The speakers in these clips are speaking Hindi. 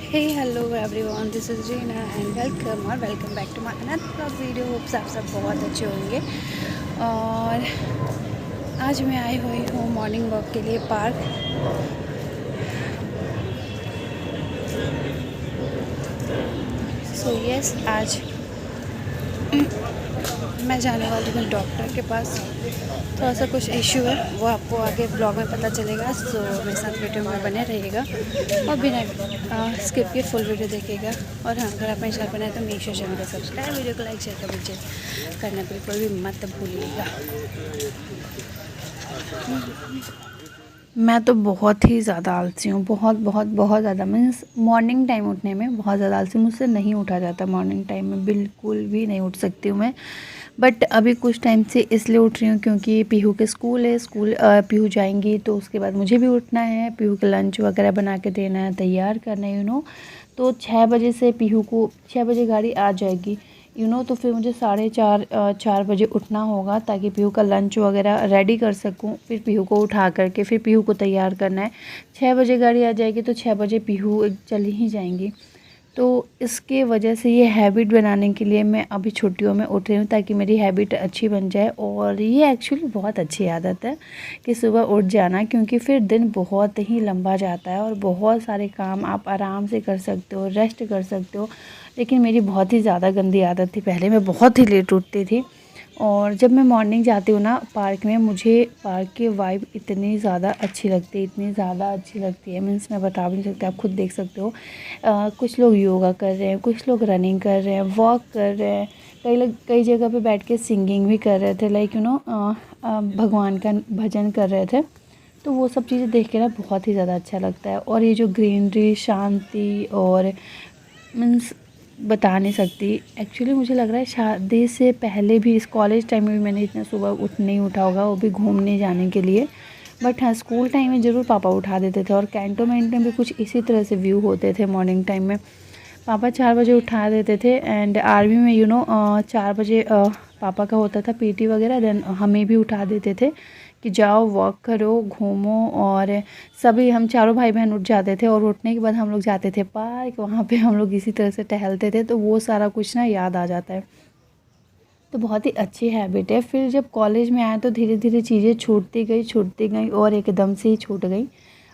Hey hello everyone, this is Reena and welcome back to my another video. Hopes आप सब बहुत अच्छे होंगे। और आज मैं आई हुई हूँ मॉर्निंग वॉक के लिए पार्क। सो यस, आज मैं जाने वाली हूँ डॉक्टर के पास। थोड़ा सा कुछ इश्यू है, वो आपको आगे ब्लॉग में पता चलेगा। सो मेरे साथ वीडियो में बने रहिएगा और बिना स्किप के फुल वीडियो देखिएगा। और हाँ, अगर आप मेरे चैनल पर नए तो मेक श्योर चैनल को सब्सक्राइब, वीडियो को लाइक शेयर करना बिल्कुल भी मत भूलिएगा। मैं तो बहुत ही ज़्यादा आलसी हूँ, बहुत ज़्यादा। मीन्स मॉर्निंग टाइम उठने में बहुत ज़्यादा आलसी, मुझसे नहीं उठा जाता। मॉर्निंग टाइम में बिल्कुल भी नहीं उठ सकती हूँ मैं। बट अभी कुछ टाइम से इसलिए उठ रही हूँ क्योंकि पीहू के स्कूल है। पीहू जाएंगी तो उसके बाद मुझे भी उठना है, पीहू के लंच वगैरह बना के देना है, तैयार करना है तो 6 बजे से पीहू को 6 बजे गाड़ी आ जाएगी तो फिर मुझे 4:30 बजे उठना होगा ताकि पीहू का लंच वगैरह रेडी कर सकूं। फिर पीहू को उठा करके फिर पीहू को तैयार करना है। 6 बजे गाड़ी आ जाएगी तो 6 बजे पीहू चली ही जाएंगी। तो इसके वजह से ये हैबिट बनाने के लिए मैं अभी छुट्टियों में उठ रही हूँ ताकि मेरी हैबिट अच्छी बन जाए। और ये एक्चुअली बहुत अच्छी आदत है कि सुबह उठ जाना, क्योंकि फिर दिन बहुत ही लंबा जाता है और बहुत सारे काम आप आराम से कर सकते हो, रेस्ट कर सकते हो। लेकिन मेरी बहुत ही ज़्यादा गंदी आदत थी, पहले मैं बहुत ही लेट उठती थी। और जब मैं मॉर्निंग जाती हूँ ना पार्क में, मुझे पार्क की वाइब इतनी ज़्यादा अच्छी लगती है, इतनी ज़्यादा अच्छी लगती है। मीन्स मैं बता भी नहीं सकती, आप खुद देख सकते हो। कुछ लोग योगा कर रहे हैं, कुछ लोग रनिंग कर रहे हैं, वॉक कर रहे हैं, कई लोग कई जगह पे बैठ के सिंगिंग भी कर रहे थे, लाइक भगवान का भजन कर रहे थे। तो वो सब चीज़ें देख के ना बहुत ही ज़्यादा अच्छा लगता है। और ये जो ग्रीनरी, शांति और मीन्स बता नहीं सकती। एक्चुअली मुझे लग रहा है शादी से पहले भी, इस कॉलेज टाइम में भी मैंने इतना सुबह नहीं उठा होगा, वो भी घूमने जाने के लिए। बट हाँ, स्कूल टाइम में ज़रूर पापा उठा देते थे। और कैंटोनमेंट में भी कुछ इसी तरह से व्यू होते थे मॉर्निंग टाइम में। पापा 4 बजे उठा देते थे। एंड आर्मी में 4 बजे पापा का होता था पीटी वगैरह, देन हमें भी उठा देते थे कि जाओ वॉक करो, घूमो। और सभी हम चारों भाई बहन उठ जाते थे और उठने के बाद हम लोग जाते थे पार्क, वहाँ पे हम लोग इसी तरह से टहलते थे। तो वो सारा कुछ ना याद आ जाता है। तो बहुत ही अच्छी हैबिट है। फिर जब कॉलेज में आया तो धीरे धीरे चीज़ें छूटती गई और एकदम से ही छूट गई।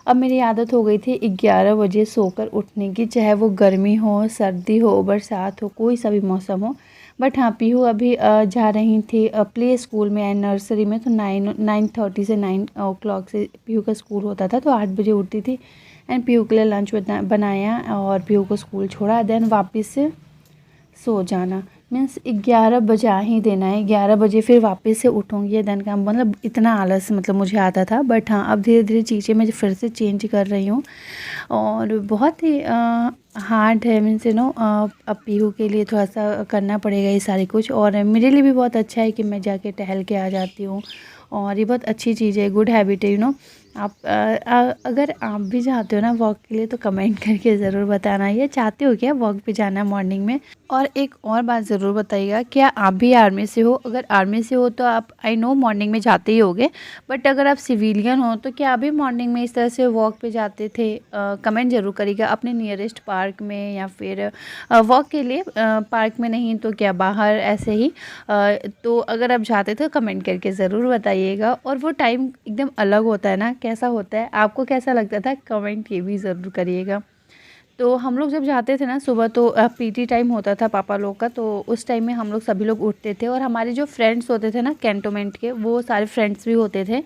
अब मेरी आदत हो गई थी 11 बजे सोकर उठने की, चाहे वो गर्मी हो, सर्दी हो, बरसात हो, कोई सा भी मौसम हो। बट हाँ, पीहू अभी जा रही थी प्ले स्कूल में एंड नर्सरी में, तो 9:30 से 9 o'clock से पीहू का स्कूल होता था। तो 8 बजे उठती थी एंड पीहू के लिए लंच बनाया और पीहू को स्कूल छोड़ा, देन वापस से सो जाना। मीन्स 11 बजा ही देना है, 11 बजे फिर वापस से उठूँगी देन का मतलब इतना आलस मतलब मुझे आता था। बट हाँ, अब धीरे धीरे चीज़ें मैं फिर से चेंज कर रही हूँ और बहुत ही हार्ड है। मीन्स अब पीहू के लिए थोड़ा सा करना पड़ेगा ये सारी कुछ। और मेरे लिए भी बहुत अच्छा है कि मैं जाके टहल के आ जाती हूँ और ये बहुत अच्छी चीज़ है, गुड हैबिट है। आप अगर आप भी चाहते हो ना वॉक के लिए तो कमेंट करके ज़रूर बताना, ये चाहते हो क्या वॉक पे जाना मॉर्निंग में। और एक और बात ज़रूर बताइएगा, क्या आप भी आर्मी से हो? अगर आर्मी से हो तो आप आई नो मॉर्निंग में जाते ही होगे। बट अगर आप सिविलियन हो तो क्या आप भी मॉर्निंग में इस तरह से वॉक पे जाते थे? कमेंट ज़रूर करिएगा अपने नियरेस्ट पार्क में, या फिर वॉक के लिए पार्क में नहीं तो क्या बाहर ऐसे ही। तो अगर आप जाते थे कमेंट करके ज़रूर बताइएगा। और वो टाइम एकदम अलग होता है ना, कैसा होता है, आपको कैसा लगता था, कमेंट ये भी ज़रूर करिएगा। तो हम लोग जब जाते थे ना सुबह तो पीटी टाइम होता था पापा लोग का, तो उस टाइम में हम लोग सभी लोग उठते थे और हमारे जो फ्रेंड्स होते थे ना कैंटोनमेंट के, वो सारे फ्रेंड्स भी होते थे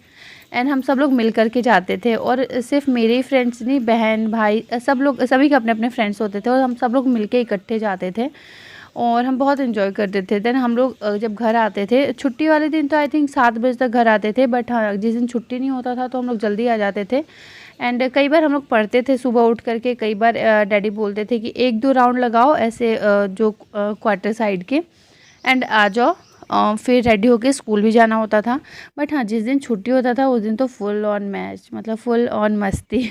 एंड हम सब लोग मिल कर के जाते थे। और सिर्फ मेरे ही फ्रेंड्स नहीं, बहन भाई सब लोग, सभी के अपने अपने फ्रेंड्स होते थे और हम सब लोग मिल के इकट्ठे जाते थे और हम बहुत इन्जॉय करते थे। देन हम लोग जब घर आते थे छुट्टी वाले दिन तो आई थिंक 7 बजे तक घर आते थे। बट हाँ, जिस दिन छुट्टी नहीं होता था तो हम लोग जल्दी आ जाते थे। एंड कई बार हम लोग पढ़ते थे सुबह उठ करके, कई बार डैडी बोलते थे कि 1-2 राउंड लगाओ ऐसे जो क्वार्टर साइड के एंड आ जाओ। फिर रेडी होके स्कूल भी जाना होता था। बट हाँ, जिस दिन छुट्टी होता था उस दिन तो फुल ऑन मैच, मतलब फुल ऑन मस्ती।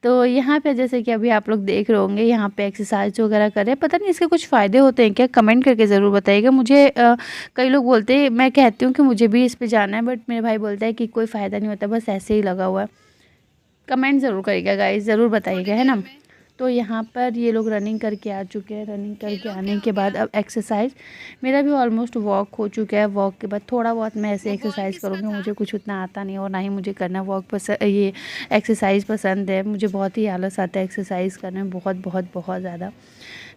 तो यहाँ पे जैसे कि अभी आप लोग देख रहे होंगे, यहाँ पे एक्सरसाइज वगैरह कर रहे हैं। पता नहीं इसके कुछ फ़ायदे होते हैं क्या, कमेंट करके ज़रूर बताइएगा मुझे। कई लोग बोलते हैं, मैं कहती हूँ कि मुझे भी इस पे जाना है, बट मेरे भाई बोलता है कि कोई फ़ायदा नहीं होता, बस ऐसे ही लगा हुआ है। कमेंट ज़रूर करिएगा गाइस, ज़रूर बताइएगा, है ना। तो यहाँ पर ये लोग रनिंग करके आ चुके हैं। रनिंग करके आने के बाद अब एक्सरसाइज, मेरा भी ऑलमोस्ट वॉक हो चुका है। वॉक के बाद थोड़ा बहुत मैं ऐसे एक्सरसाइज करूँगी, मुझे कुछ उतना आता नहीं और ना ही मुझे करना वॉक पसंद, ये एक्सरसाइज पसंद है। मुझे बहुत ही आलस आता है एक्सरसाइज करने में, बहुत बहुत बहुत ज़्यादा।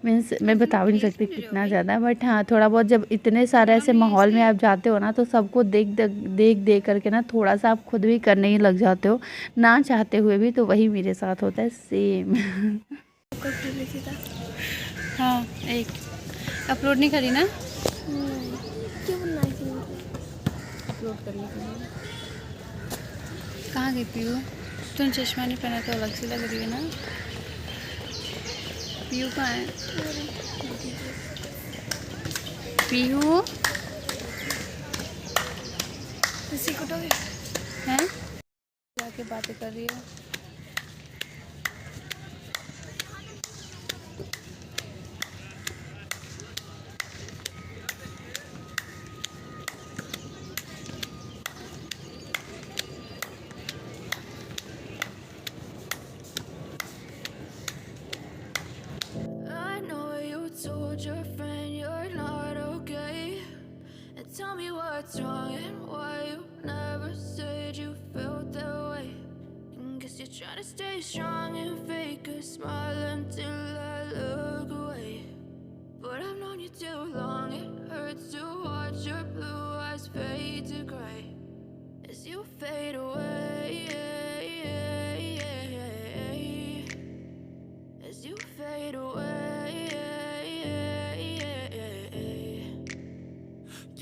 मीन्स मैं बता भी नहीं सकती कितना ज़्यादा, बट हाँ थोड़ा बहुत, जब इतने सारे ऐसे माहौल में आप जाते हो ना, तो सबको देख करके ना थोड़ा सा आप खुद भी करने ही लग जाते हो, ना चाहते हुए भी। तो वही मेरे साथ होता है सेम। हाँ, एक अपलोड नहीं करी ना, अपलोड करने के लिए। कहाँ गई पीयू? तुम चश्मा नहीं पहना तो अलग सी लग रही है ना। पीयू कहाँ है? पीयू है, जाके बातें कर रही है। Told your friend you're not okay, and tell me what's wrong and why you never said you felt that way. And guess you're trying to stay strong and fake a smile until I look away. But I've known you too long, it hurts to watch your blue eyes fade to gray as you fade away, as you fade away.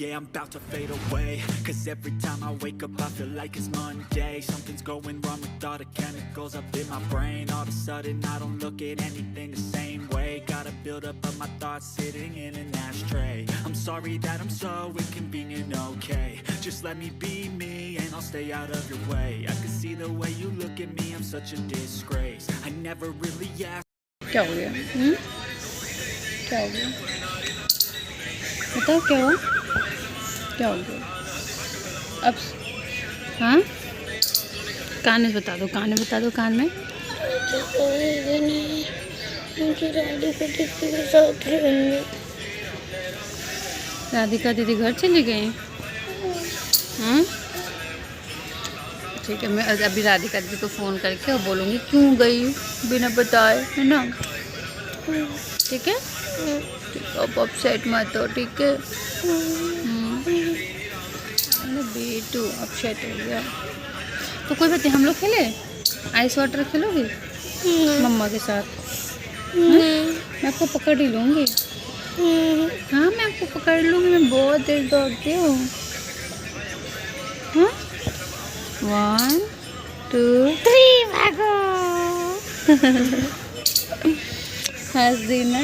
Yeah, I'm about to fade away, cause every time I wake up I feel like it's Monday. Something's going wrong with all the chemicals up in my brain. All of a sudden I don't look at anything the same way. Gotta build up of my thoughts sitting in an ashtray. I'm sorry that I'm so inconvenient, okay. Just let me be me and I'll stay out of your way. I can see the way you look at me, I'm such a disgrace. I never really asked. क्या हो गया? क्या हो गया? बताओ क्या हुआ? क्या हो गया अब? हाँ, कान में बता दो, कान में बता दो, कान में। राधिका दीदी घर चली गई। ठीक है, मैं अभी राधिका दीदी को फ़ोन करके और बोलूँगी क्यों गई बिना बताए, है ना? ठीक है, ठीक, अब अपसेट मत हो, ठीक है? बेटू अपसेट हो गया तो कोई बात नहीं, हम लोग खेले आइस वाटर, खेलोगे मम्मा के साथ? मैं आपको पकड़ ही लूँगी। हाँ, मैं आपको पकड़ लूँगी, मैं बहुत तेज दौड़ती हूँ। हाँ, 1 2 3 भागो। हंस देना,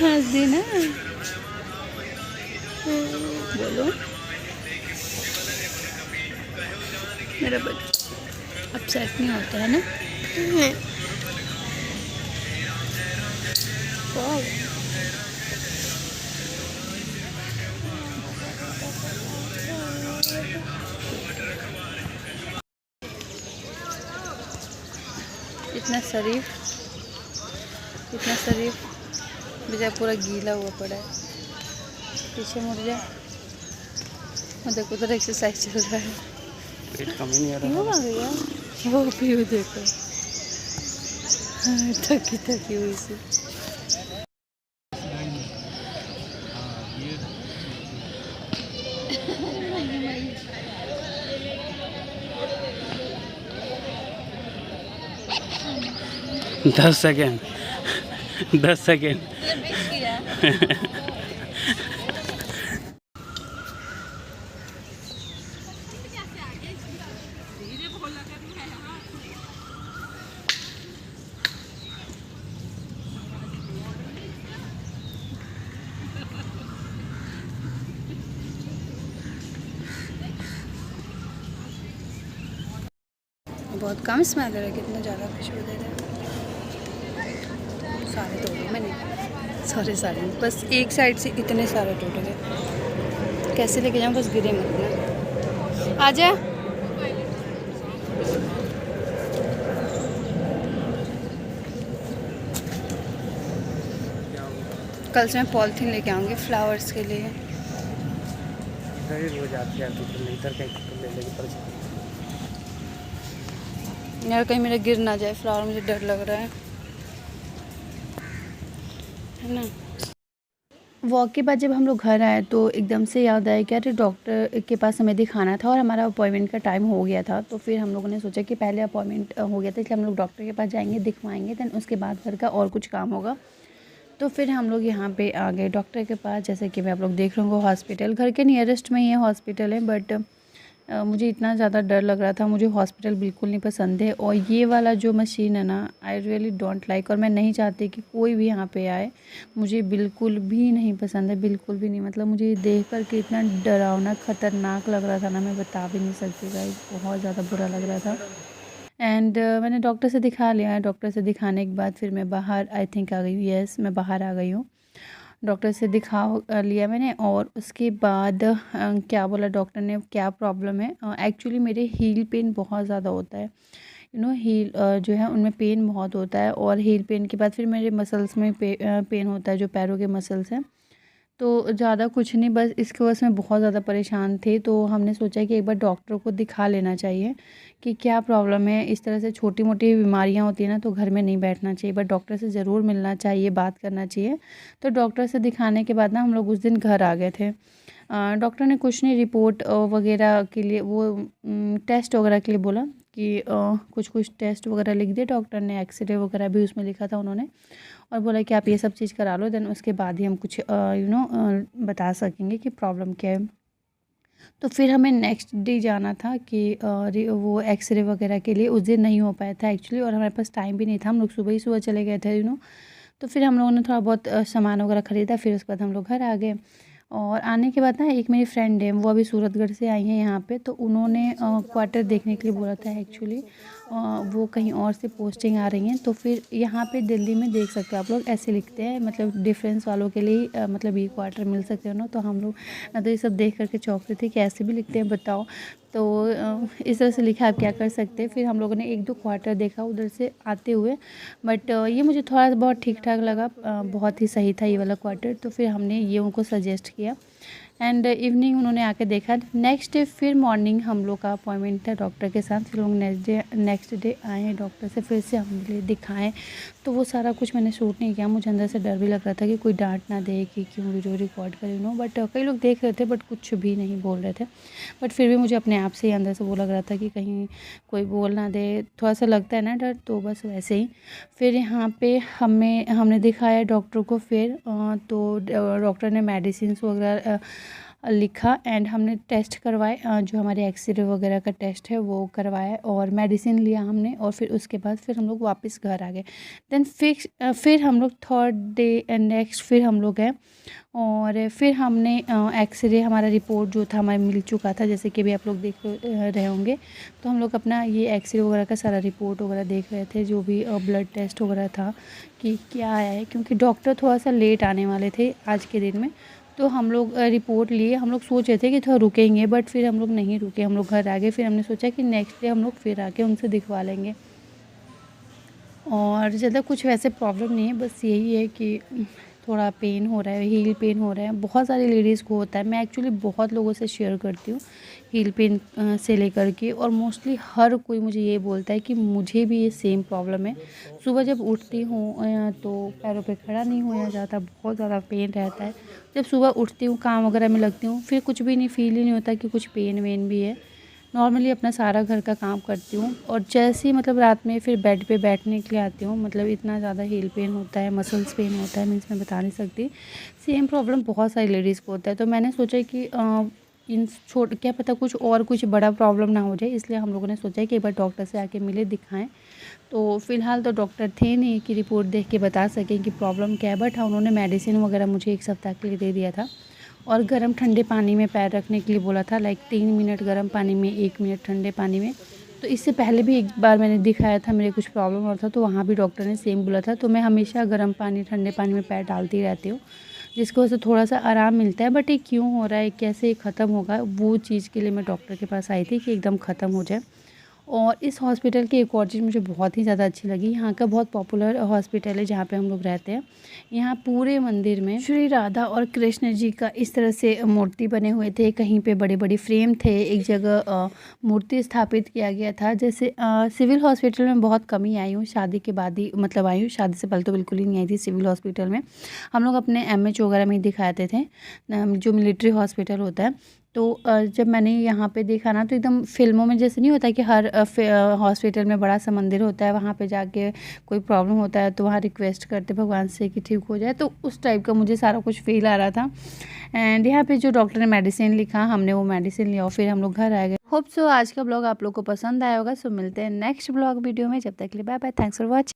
हंस देना, बोलो मेरा बच्चा अपसेट नहीं होता है ना? इतना शरीफ बेचारा पूरा गीला हुआ पड़ा है। पीछे मुड़ जा, देखो उधर एक्सरसाइज चल रहा है। पेट कम ही नहीं आ रहा। क्यों आ गया वो? पीयू देखो, थकी हुई सी। दस सेकेंड 10 सेकेंड। बहुत कम स्मेल दे रहा है, कितना ज़्यादा खुशबू दे रहा है। सारे तोड़ गए मैंने, सारे बस एक साइड से इतने सारे टूट गए। कैसे लेके जाऊँ, बस गिरे मत ना। आजा। कल से मैं पॉलिथीन लेके आऊँगी फ्लावर्स के लिए। हो जाती है तो नहीं तर कहीं ले लेगी पर यार कहीं मेरा गिर ना जाए फ्लावर, मुझे डर लग रहा है ना। वॉक के बाद जब हम लोग घर आए तो एकदम से याद आया कि अरे डॉक्टर के पास हमें दिखाना था और हमारा अपॉइंटमेंट का टाइम हो गया था। तो फिर हम लोगों ने सोचा कि पहले अपॉइंटमेंट हो गया था इसलिए हम लोग डॉक्टर के पास जाएंगे, दिखवाएंगे, देन उसके बाद घर का और कुछ काम होगा। तो फिर हम लोग यहाँ पे आ गए डॉक्टर के पास। जैसे कि मैं आप लोग देख रहे होंगे हॉस्पिटल घर के नियरेस्ट में ही है हॉस्पिटल है, बट मुझे इतना ज़्यादा डर लग रहा था, मुझे हॉस्पिटल बिल्कुल नहीं पसंद है। और ये वाला जो मशीन है ना, आई रियली डोंट लाइक, और मैं नहीं चाहती कि कोई भी यहाँ पे आए, मुझे बिल्कुल भी नहीं पसंद है, बिल्कुल भी नहीं। मतलब मुझे देख कर के इतना डरावना ख़तरनाक लग रहा था ना, मैं बता भी नहीं सकती गाइस, बहुत ज़्यादा बुरा लग रहा था। एंड मैंने डॉक्टर से दिखा लिया है। डॉक्टर से दिखाने के बाद फिर मैं बाहर आई थिंक आ गई हूँ, येस मैं बाहर आ गई हूँ। डॉक्टर से दिखा लिया मैंने और उसके बाद क्या बोला डॉक्टर ने, क्या प्रॉब्लम है। एक्चुअली मेरे हील पेन बहुत ज़्यादा होता है, हील जो है उनमें पेन बहुत होता है। और हील पेन के बाद फिर मेरे मसल्स में पेन होता है, जो पैरों के मसल्स हैं। तो ज़्यादा कुछ नहीं, बस इसकी वजह से मैं बहुत ज़्यादा परेशान थी। तो हमने सोचा कि एक बार डॉक्टर को दिखा लेना चाहिए कि क्या प्रॉब्लम है। इस तरह से छोटी मोटी बीमारियां होती हैं ना, तो घर में नहीं बैठना चाहिए, बट डॉक्टर से ज़रूर मिलना चाहिए, बात करना चाहिए। तो डॉक्टर से दिखाने के बाद ना हम लोग उस दिन घर आ गए थे। डॉक्टर ने कुछ नहीं, रिपोर्ट वगैरह के लिए, वो टेस्ट वगैरह के लिए बोला कि कुछ कुछ टेस्ट वगैरह लिख दिए डॉक्टर ने, एक्सरे वगैरह भी उसमें लिखा था उन्होंने, और बोला कि आप ये सब चीज़ करा लो, देन उसके बाद ही हम कुछ बता सकेंगे कि प्रॉब्लम क्या है। तो फिर हमें नेक्स्ट डे जाना था कि वो एक्सरे वगैरह के लिए। उस दिन नहीं हो पाया था एक्चुअली, और हमारे पास टाइम भी नहीं था, हम लोग सुबह ही सुबह चले गए थे तो फिर हम लोगों ने थोड़ा बहुत सामान वगैरह ख़रीदा, फिर उसके बाद हम लोग घर आ गए। और आने के बाद ना एक मेरी फ्रेंड है, वो अभी सूरतगढ़ से आई है यहाँ पे, तो उन्होंने क्वार्टर देखने के लिए बोला था एक्चुअली। वो कहीं और से पोस्टिंग आ रही हैं, तो फिर यहाँ पे दिल्ली में देख सकते हो आप लोग, ऐसे लिखते हैं, मतलब डिफरेंस वालों के लिए मतलब ये क्वार्टर मिल सकते हो ना। तो हम लोग, मैं तो ये सब देख करके चौंक रही थी कि ऐसे भी लिखते हैं, बताओ। तो इस तरह से लिखा, आप क्या कर सकते हैं। फिर हम लोगों ने एक दो क्वार्टर देखा उधर से आते हुए, बट ये मुझे थोड़ा बहुत ठीक ठाक लगा, बहुत ही सही था ये वाला क्वार्टर। तो फिर हमने ये उनको सजेस्ट किया, एंड इवनिंग उन्होंने आके देखा। नेक्स्ट डे फिर मॉर्निंग हम लोग का अपॉइंटमेंट था डॉक्टर के साथ। फिर लोग नेक्स्ट डे आए हैं डॉक्टर से, फिर से हम लिए दिखाएं। तो वो सारा कुछ मैंने शूट नहीं किया, मुझे अंदर से डर भी लग रहा था कि कोई डांट ना दे कि क्यों वीडियो रिकॉर्ड करें बट कई लोग देख रहे थे, बट कुछ भी नहीं बोल रहे थे। बट फिर भी मुझे अपने आप से ही अंदर से वो लग रहा था कि कहीं कोई बोल ना दे, थोड़ा सा लगता है ना डर, तो बस वैसे ही। फिर यहाँ पे हमने दिखाया डॉक्टर को। फिर तो डॉक्टर ने मेडिसिन वगैरह लिखा, एंड हमने टेस्ट करवाए, जो हमारे एक्सरे वगैरह का टेस्ट है वो करवाया, और मेडिसिन लिया हमने। और फिर उसके बाद फिर हम लोग वापस घर आ गए। देन फिर हम लोग थर्ड डे नेक्स्ट फिर हम लोग गए, और फिर हमने एक्सरे, हमारा रिपोर्ट जो था हमारा मिल चुका था, जैसे कि भी आप लोग देख रहे होंगे। तो हम लोग अपना ये एक्सरे वगैरह का सारा रिपोर्ट वगैरह देख रहे थे, जो भी ब्लड टेस्ट वगैरह था कि क्या आया है, क्योंकि डॉक्टर थोड़ा सा लेट आने वाले थे आज के दिन में। तो हम लोग रिपोर्ट लिए, हम लोग सोच रहे थे कि थोड़ा रुकेंगे, बट फिर हम लोग नहीं रुके, हम लोग घर आ गए। फिर हमने सोचा कि नेक्स्ट डे हम लोग फिर आके उनसे दिखवा लेंगे। और ज़्यादा कुछ वैसे प्रॉब्लम नहीं है, बस यही है कि थोड़ा पेन हो रहा है, हील पेन हो रहा है। बहुत सारी लेडीज़ को होता है, मैं एक्चुअली बहुत लोगों से शेयर करती हूँ हील पेन से लेकर के, और मोस्टली हर कोई मुझे ये बोलता है कि मुझे भी ये सेम प्रॉब्लम है। सुबह जब उठती हूँ तो पैरों पे खड़ा नहीं होया जाता, बहुत ज़्यादा पेन रहता है। जब सुबह उठती हूँ, काम वगैरह में लगती हूँ, फिर कुछ भी नहीं, फील ही नहीं होता कि कुछ पेन वेन भी है। नॉर्मली अपना सारा घर का काम करती हूँ, और जैसे ही मतलब रात में फिर बेड पे बैठने के लिए आती हूँ, मतलब इतना ज़्यादा हील पेन होता है, मसल्स पेन होता है, मीन्स मैं बता नहीं सकती। सेम प्रॉब्लम बहुत सारी लेडीज़ को होता है। तो मैंने सोचा कि क्या पता कुछ बड़ा प्रॉब्लम ना हो जाए, इसलिए हम लोगों ने सोचा कि एक बार डॉक्टर से आके मिले, दिखाएं। तो फ़िलहाल तो डॉक्टर थे नहीं कि रिपोर्ट देख के बता सकें कि प्रॉब्लम क्या है, बट हाँ उन्होंने मेडिसिन वगैरह मुझे 1 सप्ताह के लिए दे दिया था, और गर्म ठंडे पानी में पैर रखने के लिए बोला था, लाइक 3 मिनट गर्म पानी में, 1 मिनट ठंडे पानी में। तो इससे पहले भी एक बार मैंने दिखाया था, मेरे कुछ प्रॉब्लम और था, तो वहाँ भी डॉक्टर ने सेम बोला था। तो मैं हमेशा गर्म पानी ठंडे पानी में पैर डालती रहती हूँ, जिसकी वजह से थोड़ा सा आराम मिलता है। बट ये क्यों हो रहा है, कैसे ये ख़त्म होगा, वो चीज़ के लिए मैं डॉक्टर के पास आई थी कि एकदम ख़त्म हो जाए। और इस हॉस्पिटल की एक और चीज़ मुझे बहुत ही ज़्यादा अच्छी लगी, यहाँ का बहुत पॉपुलर हॉस्पिटल है जहाँ पे हम लोग रहते हैं। यहाँ पूरे मंदिर में श्री राधा और कृष्ण जी का इस तरह से मूर्ति बने हुए थे, कहीं पे बड़े बड़े फ्रेम थे, एक जगह मूर्ति स्थापित किया गया था। जैसे सिविल हॉस्पिटल में बहुत कम ही आई हूँ, शादी के बाद ही मतलब आई हूँ, शादी से पहले तो बिल्कुल ही नहीं आई थी सिविल हॉस्पिटल में। हम लोग अपने MH वगैरह में ही दिखाते थे, जो मिलिट्री हॉस्पिटल होता है। तो जब मैंने यहाँ पे देखा ना, तो एकदम फिल्मों में जैसे नहीं होता कि हर हॉस्पिटल में बड़ा सा मंदिर होता है, वहाँ पे जाके कोई प्रॉब्लम होता है तो वहाँ रिक्वेस्ट करते भगवान से कि ठीक हो जाए, तो उस टाइप का मुझे सारा कुछ फील आ रहा था। एंड यहाँ पे जो डॉक्टर ने मेडिसिन लिखा, हमने वो मेडिसिन लिया और फिर हम लोग घर आ गए। होप सो आज का ब्लॉग आप लोग को पसंद आया होगा। सो मिलते हैं नेक्स्ट ब्लॉग वीडियो में, जब तक के लिए bye bye, thanks for watching.